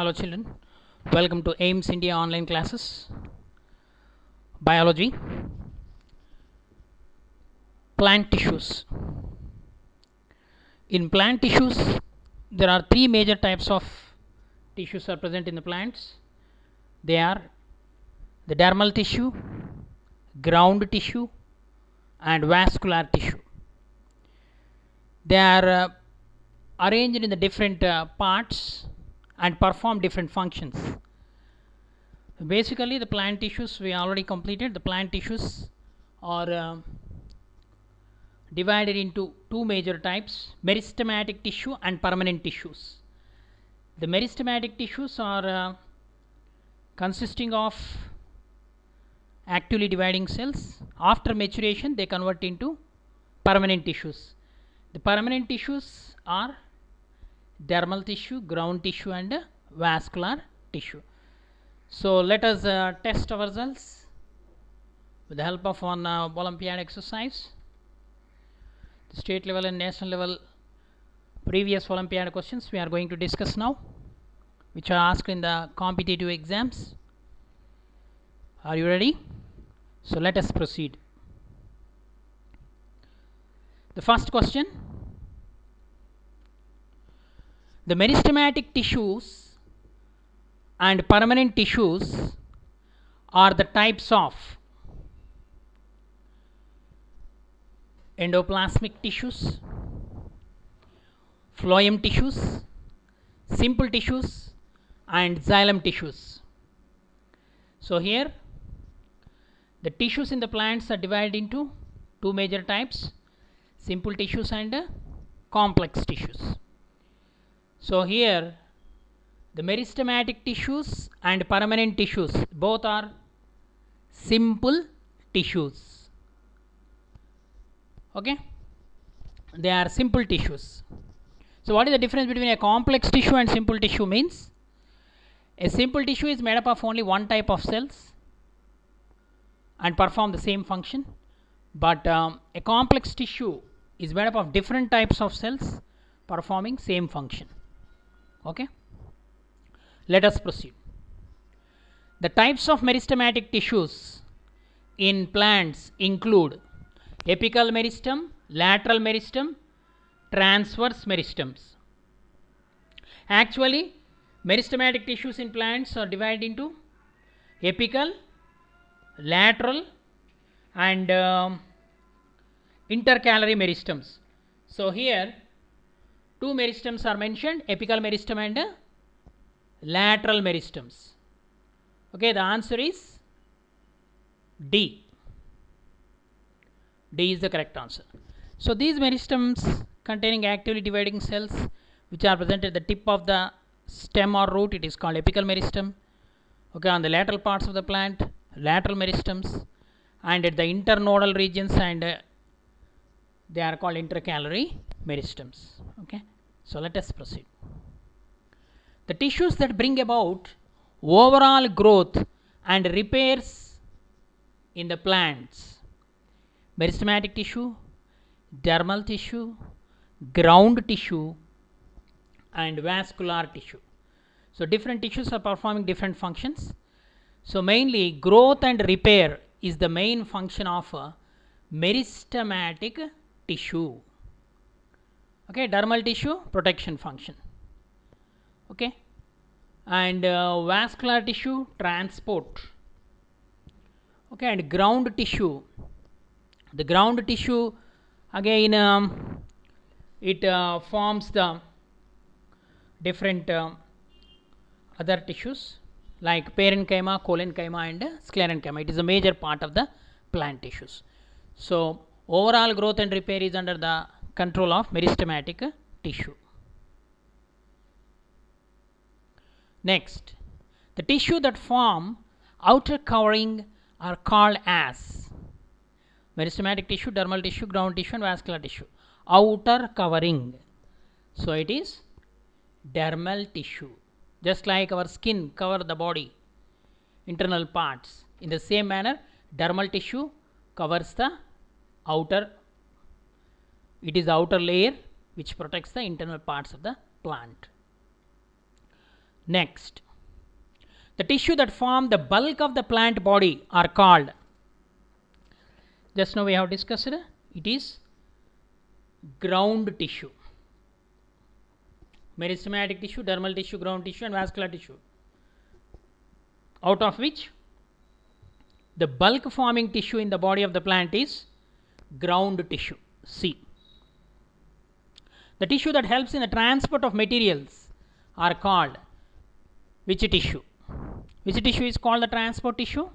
Hello children, welcome to AIMS India online classes. Biology, plant tissues. In plant tissues, there are three major types of tissues are present in the plants. They are the dermal tissue, ground tissue and vascular tissue. They are arranged in the different parts and perform different functions. Basically, the plant tissues we already completed. The plant tissues are divided into two major types: meristematic tissue and permanent tissues. The meristematic tissues are consisting of actively dividing cells. After maturation, they convert into permanent tissues. The permanent tissues are dermal tissue, ground tissue and vascular tissue. So let us test ourselves with the help of one Olympiad exercise. The state level and national level previous Olympiad questions we are going to discuss now, which are asked in the competitive exams. Are you ready? So let us proceed. The first question: the meristematic tissues and permanent tissues are the types of endoplasmic tissues, phloem tissues, simple tissues and xylem tissues. So here the tissues in the plants are divided into two major types: simple tissues and complex tissues. So here the meristematic tissues and permanent tissues both are simple tissues. Okay, they are simple tissues. So what is the difference between a complex tissue and simple tissue? Means a simple tissue is made up of only one type of cells and perform the same function, but a complex tissue is made up of different types of cells performing same function. Okay, let us proceed. The types of meristematic tissues in plants include apical meristem, lateral meristem, transverse meristems. Actually, meristematic tissues in plants are divided into apical, lateral and intercalary meristems. So here two meristems are mentioned: apical meristem and lateral meristems. Okay, the answer is D. D is the correct answer. So these meristems containing actively dividing cells which are present at the tip of the stem or root, it is called apical meristem. Okay, on the lateral parts of the plant, lateral meristems, and at the internodal regions, and they are called intercalary meristems. Okay, so let us proceed. The tissues that bring about overall growth and repairs in the plants: meristematic tissue, dermal tissue, ground tissue and vascular tissue. So different tissues are performing different functions. So mainly growth and repair is the main function of a meristematic tissue. Okay, dermal tissue, protection function. Okay, and vascular tissue, transport. Okay, and ground tissue, the ground tissue again it forms the different other tissues like parenchyma, collenchyma and sclerenchyma. It is a major part of the plant tissues. So overall growth and repair is under the control of meristematic tissue. Next, the tissue that form outer covering are called as meristematic tissue, dermal tissue, ground tissue and vascular tissue. Outer covering, so it is dermal tissue. Just like our skin cover the body, internal parts, in the same manner dermal tissue covers the outer, it is outer layer which protects the internal parts of the plant. Next, the tissue that form the bulk of the plant body are called, just now we have discussed, it is ground tissue. Meristematic tissue, dermal tissue, ground tissue and vascular tissue, out of which the bulk forming tissue in the body of the plant is ground tissue, C. The tissue that helps in the transport of materials are called which tissue? Which tissue is called the transport tissue?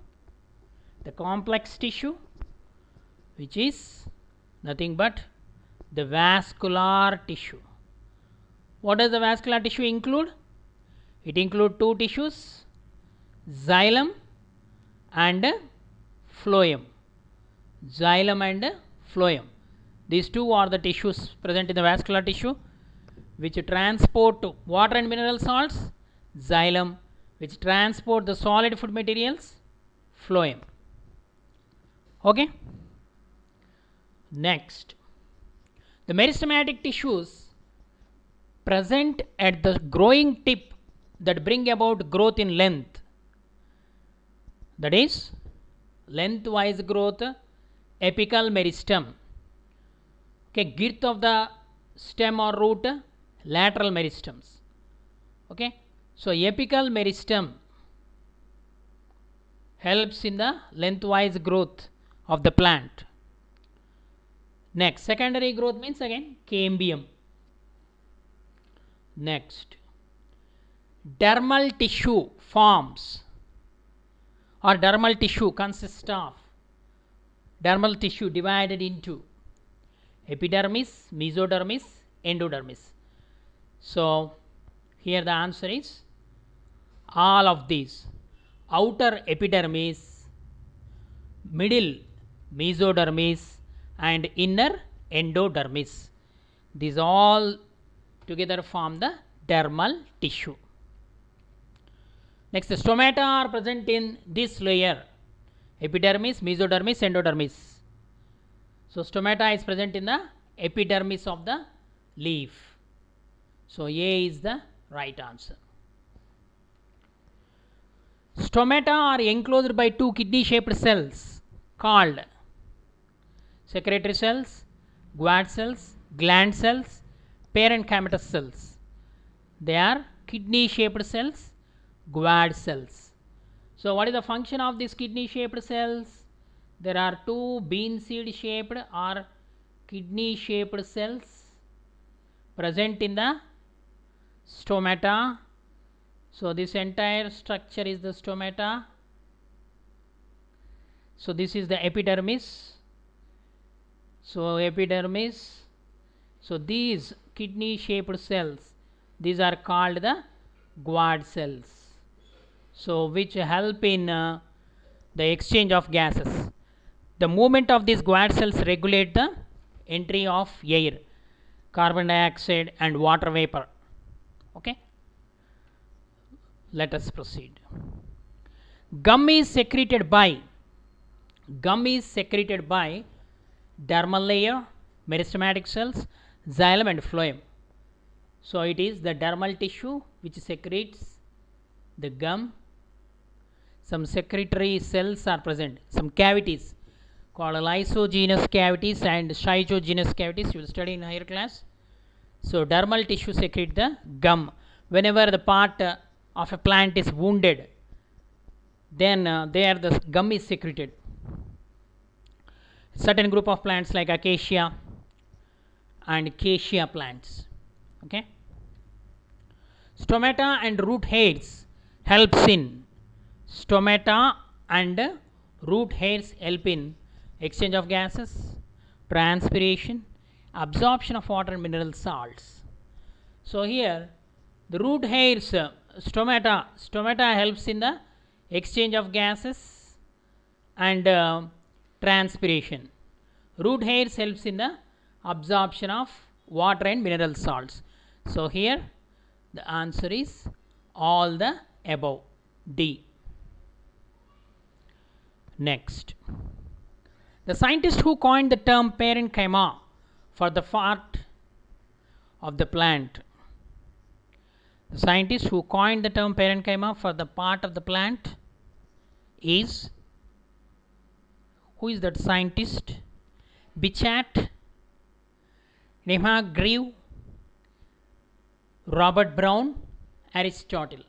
The complex tissue, which is nothing but the vascular tissue. What does the vascular tissue include? It includes two tissues, xylem and phloem. Xylem and phloem. These two are the tissues present in the vascular tissue which transport water and mineral salts, xylem which transport the solid food materials, phloem. Okay. Next, the meristematic tissues present at the growing tip that bring about growth in length, that is lengthwise growth, apical meristem. Okay, girth of the stem or root, lateral meristems. Okay, so apical meristem helps in the lengthwise growth of the plant. Next, secondary growth means again cambium. Next, dermal tissue forms, or dermal tissue consists of dermal tissue divided into epidermis, mesodermis, endodermis. So here the answer is all of these: outer epidermis, middle mesodermis and inner endodermis. These all together form the dermal tissue. Next, the stomata are present in this layer: epidermis, mesodermis, endodermis. So stomata is present in the epidermis of the leaf. So A is the right answer. Stomata are enclosed by two kidney shaped cells called secretory cells, guard cells, gland cells, parenchymatous cells. They are kidney shaped cells, guard cells. So what is the function of these kidney shaped cells? There are two bean seed shaped or kidney shaped cells present in the stomata. So this entire structure is the stomata. So this is the epidermis. So epidermis. So these kidney shaped cells, these are called the guard cells. So which help in the exchange of gases. The movement of these guard cells regulate the entry of air, carbon dioxide and water vapor. Okay. Let us proceed. Gum is secreted by dermal layer, meristematic cells, xylem and phloem. So it is the dermal tissue which secretes the gum. Some secretory cells are present, some cavities called lysogenous cavities and schizogenous cavities, you will study in higher class. So dermal tissue secrete the gum. Whenever the part of a plant is wounded, then there the gum is secreted. Certain group of plants like acacia and acacia plants. Okay. Stomata and root hairs helps in exchange of gases, transpiration, absorption of water and mineral salts. So here the root hairs, stomata helps in the exchange of gases and transpiration. Root hairs helps in the absorption of water and mineral salts. So here the answer is all the above, D. Next, the scientist who coined the term parenchyma for the part of the plant The scientist who coined the term parenchyma for the part of the plant is, who is that scientist? Bichat, Nemha Grieve, Robert Brown, Aristotle.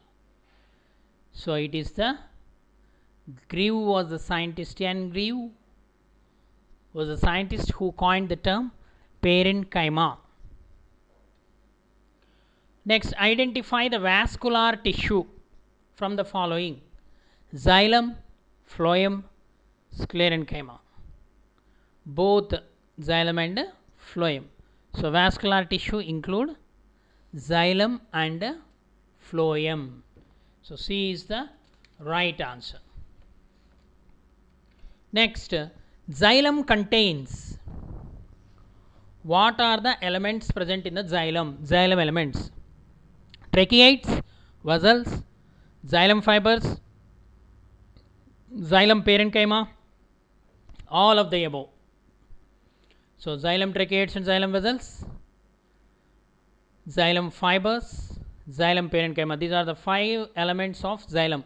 So it is the Grieve was the scientist, and Grieve was the scientist who coined the term parenchyma. Next, identify the vascular tissue from the following: xylem, phloem, sclerenchyma. Both xylem and phloem. So vascular tissue include xylem and phloem. So C is the right answer. Next, xylem contains, what are the elements present in the xylem? Xylem elements: tracheids, vessels, xylem fibers, xylem parenchyma, all of the above. So xylem tracheids and xylem vessels, xylem fibers, xylem parenchyma. These are the 5 elements of xylem.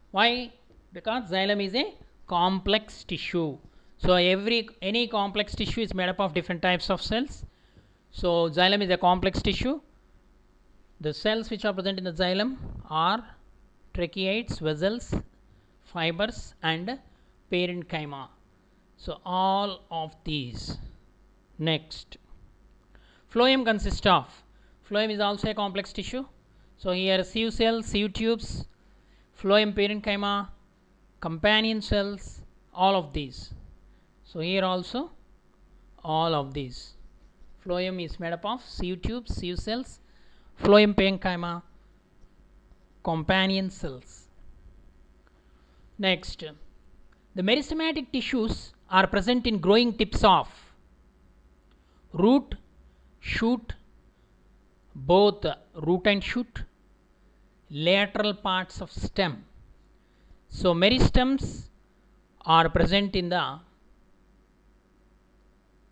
Why? Because xylem is a complex tissue. So any complex tissue is made up of different types of cells. So xylem is a complex tissue. The cells which are present in the xylem are tracheids, vessels, fibers and parenchyma. So all of these. Next, phloem consists of, phloem is also a complex tissue. So here sieve cells, sieve tubes, phloem parenchyma, companion cells, all of these. So here also all of these. Phloem is made up of sieve tubes, sieve cells, phloem parenchyma, companion cells. Next, the meristematic tissues are present in growing tips of root, shoot, both root and shoot, lateral parts of stem. So meristems are present in the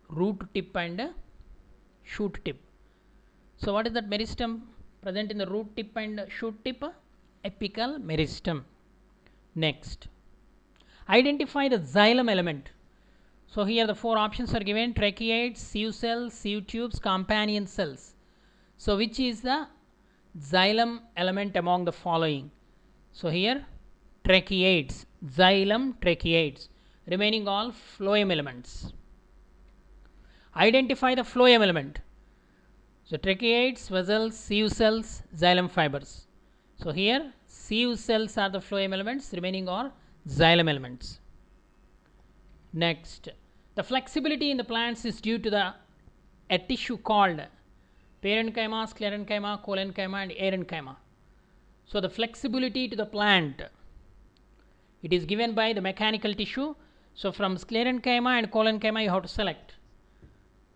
root tip and shoot tip. So what is that meristem present in the root tip and shoot tip? Apical meristem. Next, identify the xylem element. So here the 4 options are given: tracheids, sieve cells, sieve tubes, companion cells. So which is the xylem element among the following? So here tracheids, xylem tracheids, remaining all phloem elements. Identify the phloem element. So tracheids, vessels, sieve cells, xylem fibers. So here sieve cells are the phloem elements, remaining are xylem elements. Next, the flexibility in the plants is due to a tissue called parenchyma, sclerenchyma, collenchyma and arenchyma. So the flexibility to the plant, it is given by the mechanical tissue. So from sclerenchyma and collenchyma you have to select.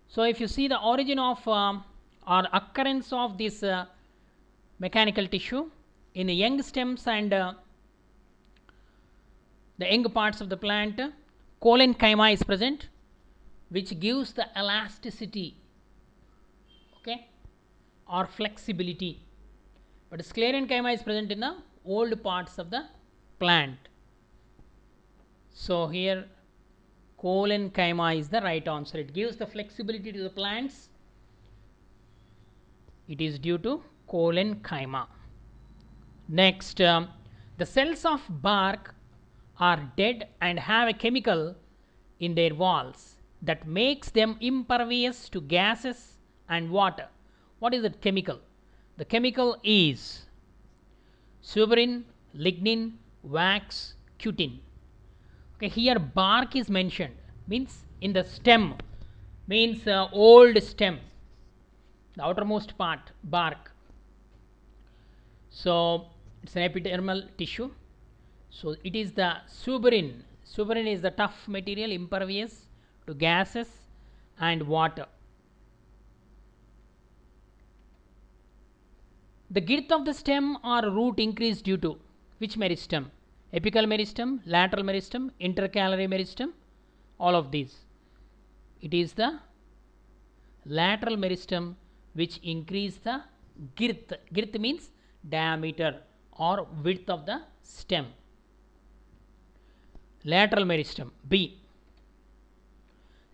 So if you see the origin of or occurrence of this mechanical tissue in the young stems and the young parts of the plant, collenchyma is present, which gives the elasticity, okay, or flexibility. But sclerenchyma is present in the old parts of the plant. So here collenchyma is the right answer. It gives the flexibility to the plants. It is due to collenchyma. Next, the cells of bark are dead and have a chemical in their walls that makes them impervious to gases and water. What is that chemical? The chemical is suberin, lignin, wax, cutin. Okay, here bark is mentioned, means in the stem, means old stem, the outermost part, bark. So it's an epidermal tissue. So it is the suberin. Suberin is the tough material, impervious to gases and water. The girth of the stem or root increased due to which meristem? Apical meristem, lateral meristem, intercalary meristem, all of these. It is the lateral meristem which increase the girth. Girth means diameter or width of the stem. Lateral meristem. B.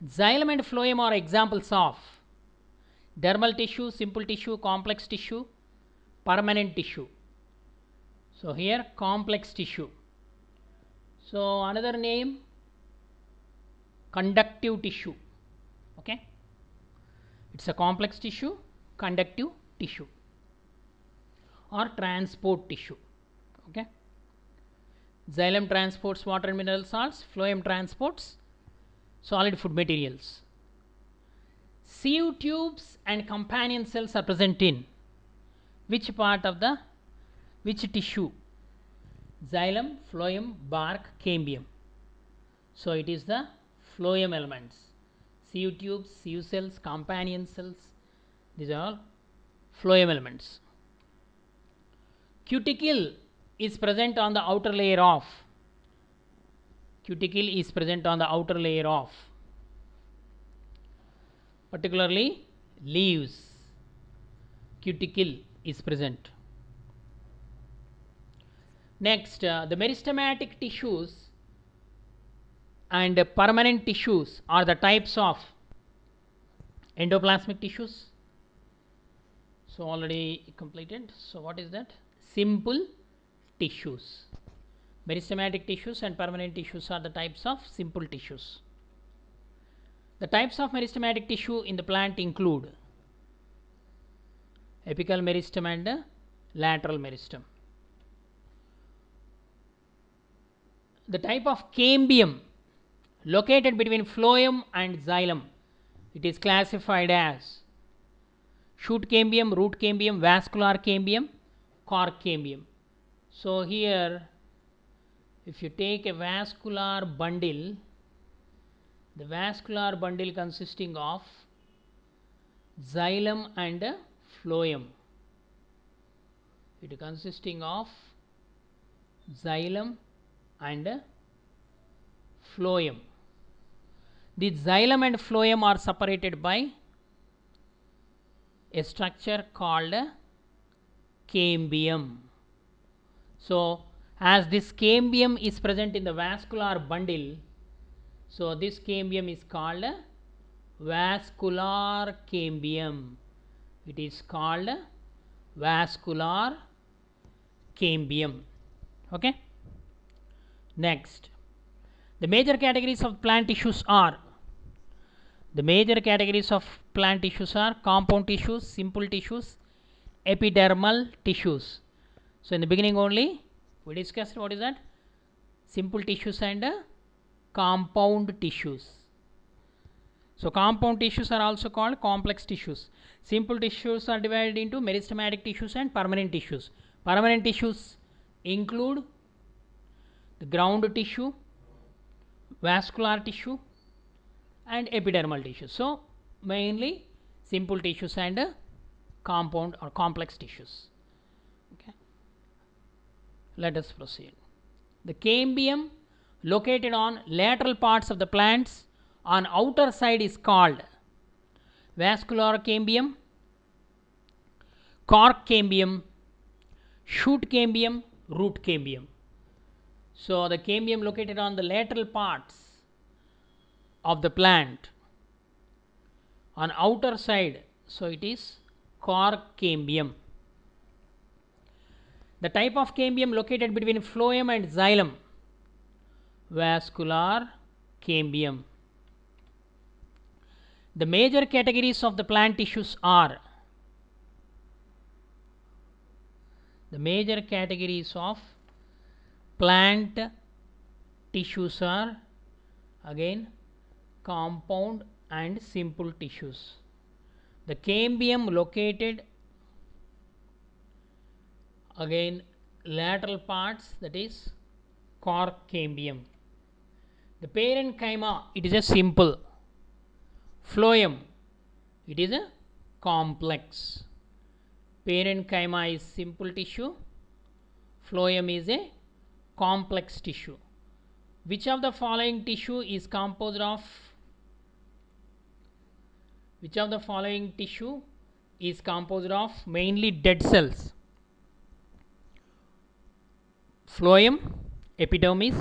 Xylem and phloem are examples of dermal tissue, simple tissue, complex tissue, permanent tissue. So here complex tissue. So another name, conductive tissue. Okay, it's a complex tissue, conductive tissue, or transport tissue. Okay, xylem transports water and mineral salts, phloem transports solid food materials. Sieve tubes and companion cells are present in which part of the which tissue? Xylem, phloem, bark, cambium. So it is the phloem elements. Sieve tubes, sieve cells, companion cells, these are all phloem elements. Cuticle is present on the outer layer of particularly leaves. Cuticle is present. Next, the meristematic tissues and permanent tissues are the types of endoplasmic tissues. So already completed. So what is that? Simple tissues. Meristematic tissues and permanent tissues are the types of simple tissues. The types of meristematic tissue in the plant include apical meristem and lateral meristem. The type of cambium located between phloem and xylem, it is classified as shoot cambium, root cambium, vascular cambium, cork cambium. So here if you take a vascular bundle, the vascular bundle consisting of xylem and phloem, it consisting of xylem and phloem. The xylem and phloem are separated by a structure called cambium. So as this cambium is present in the vascular bundle, so this cambium is called vascular cambium. It is called vascular cambium. Okay. Next, the major categories of plant tissues are compound tissues, simple tissues, epidermal tissues. So in the beginning only we discussed what is that? Simple tissues and compound tissues. So compound tissues are also called complex tissues. Simple tissues are divided into meristematic tissues and permanent tissues. Permanent tissues include the ground tissue, vascular tissue and epidermal tissue. So mainly simple tissues and compound or complex tissues. Okay. Let us proceed. The cambium located on lateral parts of the plants on outer side is called vascular cambium, cork cambium, shoot cambium, root cambium. So the cambium located on the lateral parts of the plant on outer side, so it is cork cambium. The type of cambium located between phloem and xylem, vascular cambium. The major categories of the plant tissues are again compound and simple tissues. The cambium located again lateral parts, that is cork cambium. The parenchyma, it is a simple. Phloem, it is a complex. Parenchyma is simple tissue, phloem is a complex tissue. Which of the following tissue is composed of mainly dead cells? phloem, epidermis,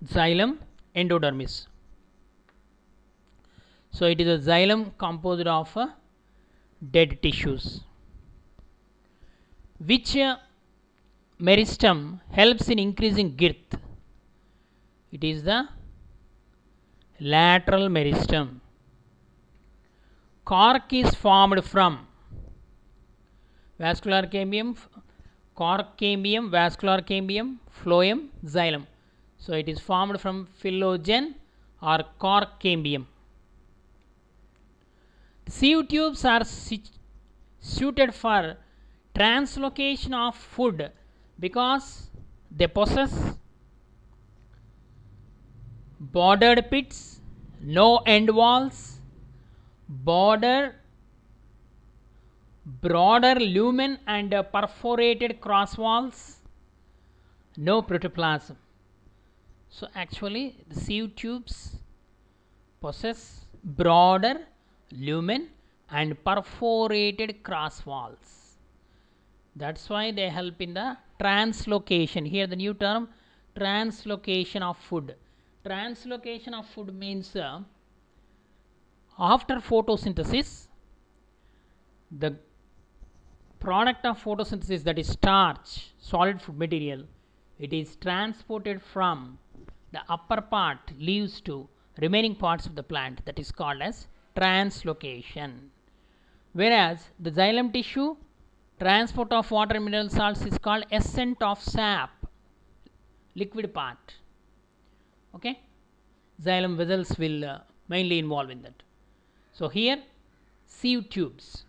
xylem, endodermis. So it is a xylem composed of dead tissues. Which meristem helps in increasing girth? It is the lateral meristem. Cork is formed from vascular cambium, cork cambium, vascular cambium, phloem, xylem. So it is formed from phyllogen or cork cambium. Sieve tubes are suited for translocation of food because they possess bordered pits, no end walls, broader lumen and perforated cross walls, no protoplasm. So actually the sieve tubes possess broader lumen and perforated cross walls. That's why they help in the translocation. Here the new term, translocation of food. Translocation of food means after photosynthesis, the product of photosynthesis, that is starch, solid food material, it is transported from the upper part, leaves, to remaining parts of the plant. That is called as translocation. Whereas the xylem tissue, transport of water and mineral salts is called ascent of sap, liquid part. Okay, xylem vessels will mainly involve in that. So here sieve tubes,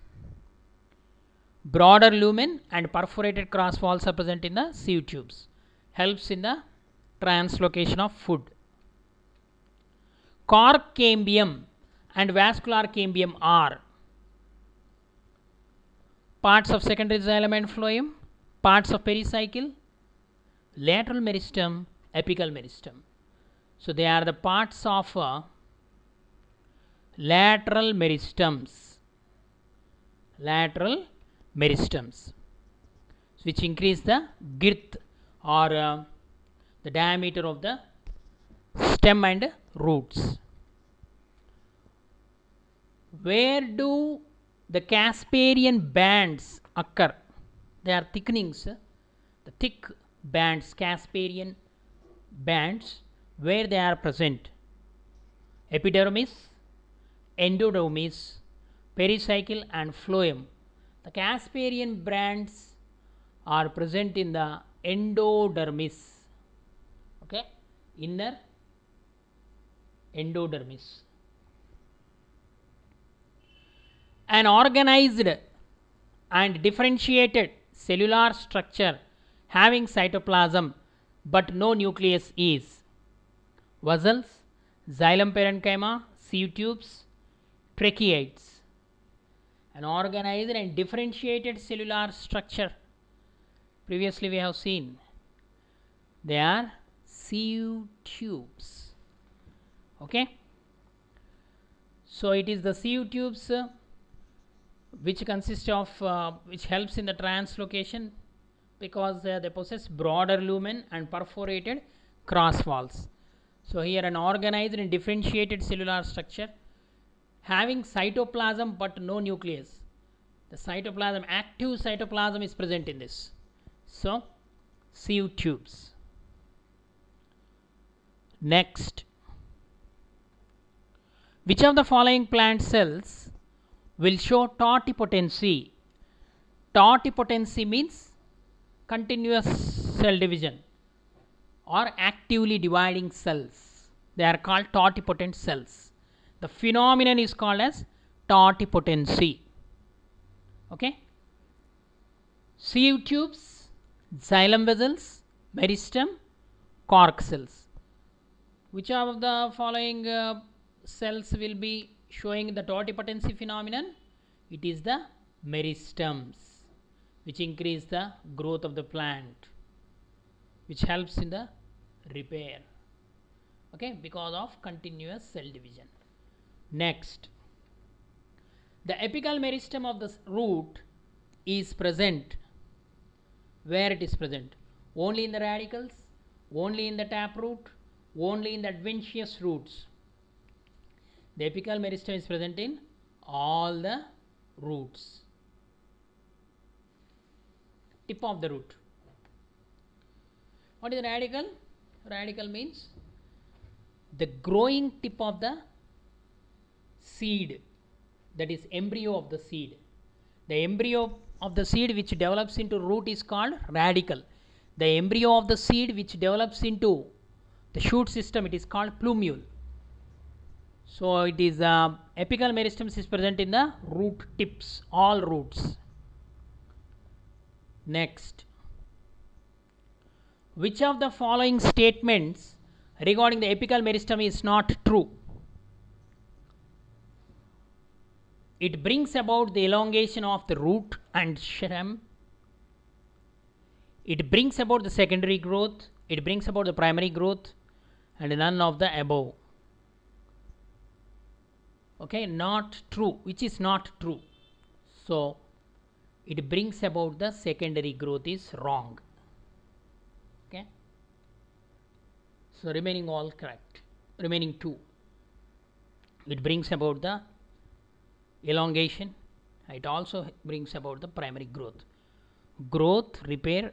broader lumen and perforated cross walls are present in the sieve tubes, helps in the translocation of food. Cork cambium and vascular cambium are parts of secondary xylem and phloem, parts of pericycle, lateral meristem, apical meristem. So they are the parts of lateral meristems, which increase the girth or the diameter of the stem and roots. Where do the Casparian bands occur? They are thickenings, the thick bands, Casparian bands, where they are present: epidermis, endodermis, pericycle and phloem. The Casparian bands are present in the endodermis. Okay, inner endodermis. An organized and differentiated cellular structure having cytoplasm but no nucleus is vessels, xylem parenchyma, sieve tubes, tracheids. An organized and differentiated cellular structure, previously we have seen, they are sieve tubes. Okay, so it is the sieve tubes which consist of which helps in the translocation because they possess broader lumen and perforated cross walls. So here an organized and differentiated cellular structure having cytoplasm but no nucleus. The cytoplasm, active cytoplasm is present in this. So sieve tubes. Next, which of the following plant cells will show totipotency? Totipotency means continuous cell division or actively dividing cells. They are called totipotent cells. The phenomenon is called as totipotency. Okay, sieve tubes, xylem vessels, meristem, cork cells. Which of the following cells will be showing the totipotency phenomenon? It is the meristems, which increase the growth of the plant, which helps in the repair. Okay, because of continuous cell division. Next, the apical meristem of the root is present. Where it is present? only in the radicals, only in the taproot, only in the adventitious roots. The apical meristem is present in all the roots. Tip of the root. What is a radical? Radical means the growing tip of the seed, that is embryo of the seed. The embryo of the seed which develops into root is called radical. The embryo of the seed which develops into the shoot system, it is called plumule. So it is apical meristems is present in the root tips, all roots. Next, which of the following statements regarding the apical meristem is not true? It brings about the elongation of the root and stem. It brings about the secondary growth. It brings about the primary growth, and none of the above. Okay, not true. Which is not true? So it brings about the secondary growth is wrong. Okay, so remaining all correct. Remaining two. It brings about the elongation. It also brings about the primary growth. Growth, repair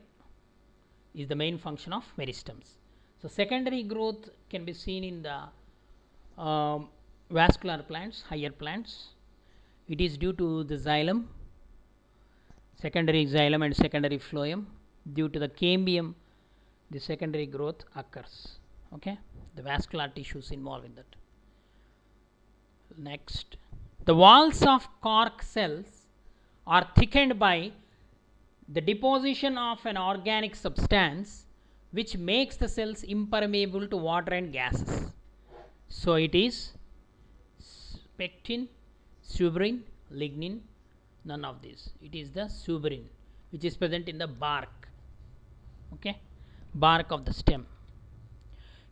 is the main function of meristems. So secondary growth can be seen in the vascular plants, higher plants. It is due to the xylem, secondary xylem and secondary phloem. Due to the cambium, the secondary growth occurs. Okay, the vascular tissues involved in that. Next, the walls of cork cells are thickened by the deposition of an organic substance which makes the cells impermeable to water and gases. So it is pectin, suberin, lignin, none of this. It is the suberin which is present in the bark. Okay, bark of the stem.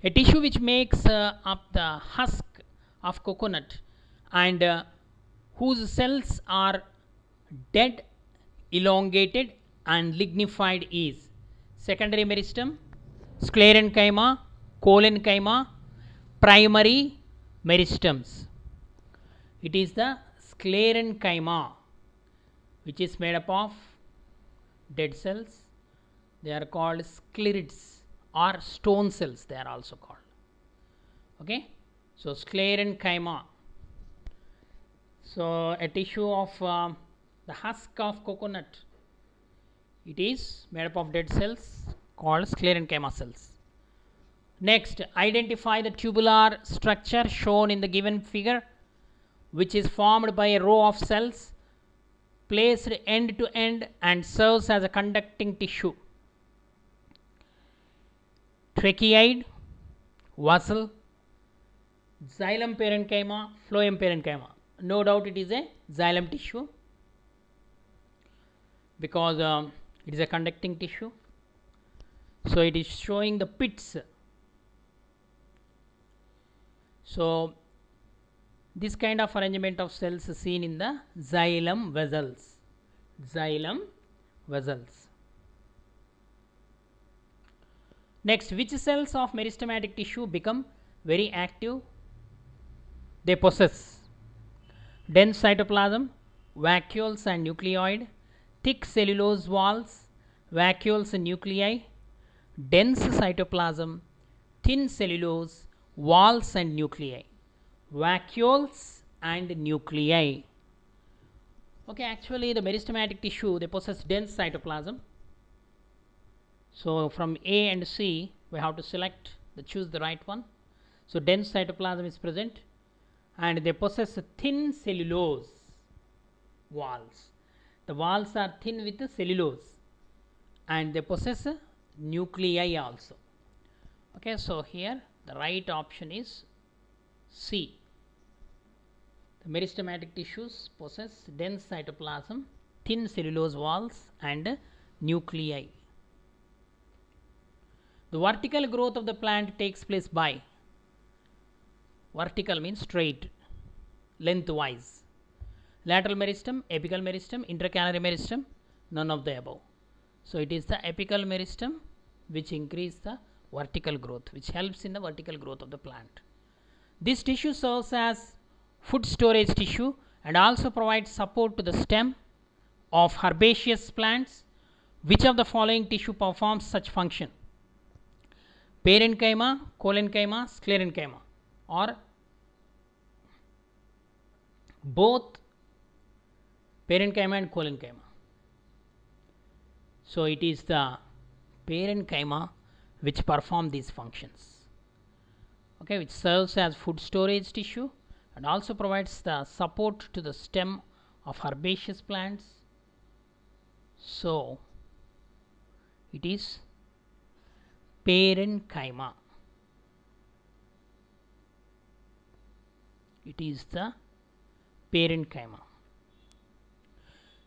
A tissue which makes up the husk of coconut and whose cells are dead, elongated and lignified is secondary meristem, sclerenchyma, collenchyma, primary meristems. It is the sclerenchyma which is made up of dead cells. They are called sclerids or stone cells, they are also called. Okay, so sclerenchyma. So a tissue of the husk of coconut, it is made up of dead cells called sclerenchyma cells. Next, identify the tubular structure shown in the given figure, which is formed by a row of cells placed end to end and serves as a conducting tissue. Tracheoid, vessel, xylem parenchyma, phloem parenchyma. No doubt it is a xylem tissue because it is a conducting tissue. So it is showing the pits. So this kind of arrangement of cells is seen in the xylem vessels. Xylem vessels. Next, which cells of meristematic tissue become very active? They possess dense cytoplasm, vacuoles and nucleoid, thick cellulose walls, vacuoles and nuclei, dense cytoplasm, thin cellulose, walls and nuclei, vacuoles and nuclei. Okay, actually the meristematic tissue, they possess dense cytoplasm. So from A and C we have to select choose the right one. So dense cytoplasm is present and they possess thin cellulose walls. The walls are thin with the cellulose and they possess nuclei also. Okay, so here the right option is C. The meristematic tissues possess dense cytoplasm, thin cellulose walls and nuclei. The vertical growth of the plant takes place by, vertical means straight, lengthwise. Lateral meristem, apical meristem, intercalary meristem, none of the above. So it is the apical meristem which increase the vertical growth, which helps in the vertical growth of the plant. This tissue serves as food storage tissue and also provides support to the stem of herbaceous plants. Which of the following tissue performs such function? Parenchyma, collenchyma, sclerenchyma, or both parenchyma and collenchyma? So it is the parenchyma which perform these functions, okay, which serves as food storage tissue and also provides the support to the stem of herbaceous plants. So it is parenchyma. It is the parenchyma.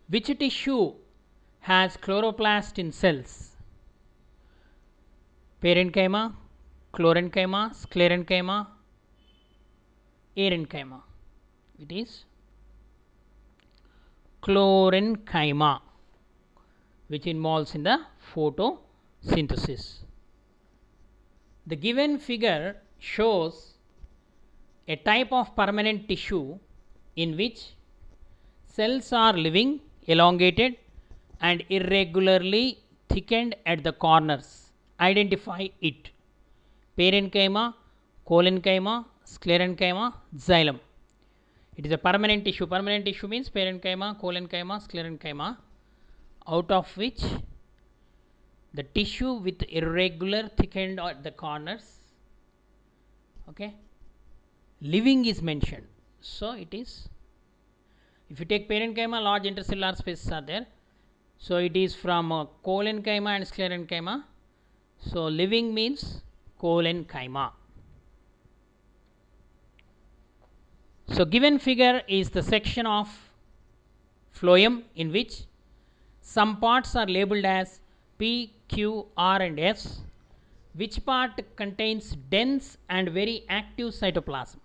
Which tissue has chloroplast in cells? Parenchyma, chlorenchyma, sclerenchyma, arenchyma. It is chlorenchyma, which involves in the photosynthesis. The given figure shows a type of permanent tissue in which cells are living, elongated and irregularly thickened at the corners. Identify it. Parenchyma, collenchyma, sclerenchyma, xylem. It is a permanent tissue. Permanent tissue means parenchyma, collenchyma, sclerenchyma, out of which the tissue with irregular thickened at the corners, okay, living is mentioned. So it is, if you take parenchyma, large intercellular spaces are there. So it is from collenchyma and sclerenchyma. So living means collenchyma. So given figure is the section of phloem in which some parts are labeled as P, Q, R and S. Which part contains dense and very active cytoplasm?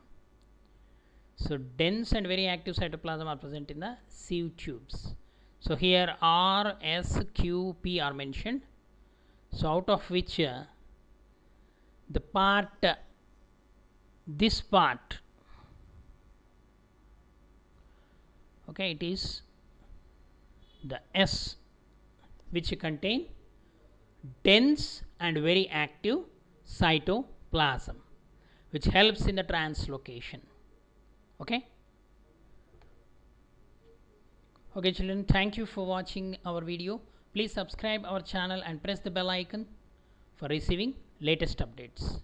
So dense and very active cytoplasm are present in the sieve tubes. So here R, S, Q, P are mentioned. So out of which the part, this part, okay, it is the S, which contain dense and very active cytoplasm, which helps in the translocation. Okay. Okay children, thank you for watching our video. Please subscribe our channel and press the bell icon for receiving latest updates.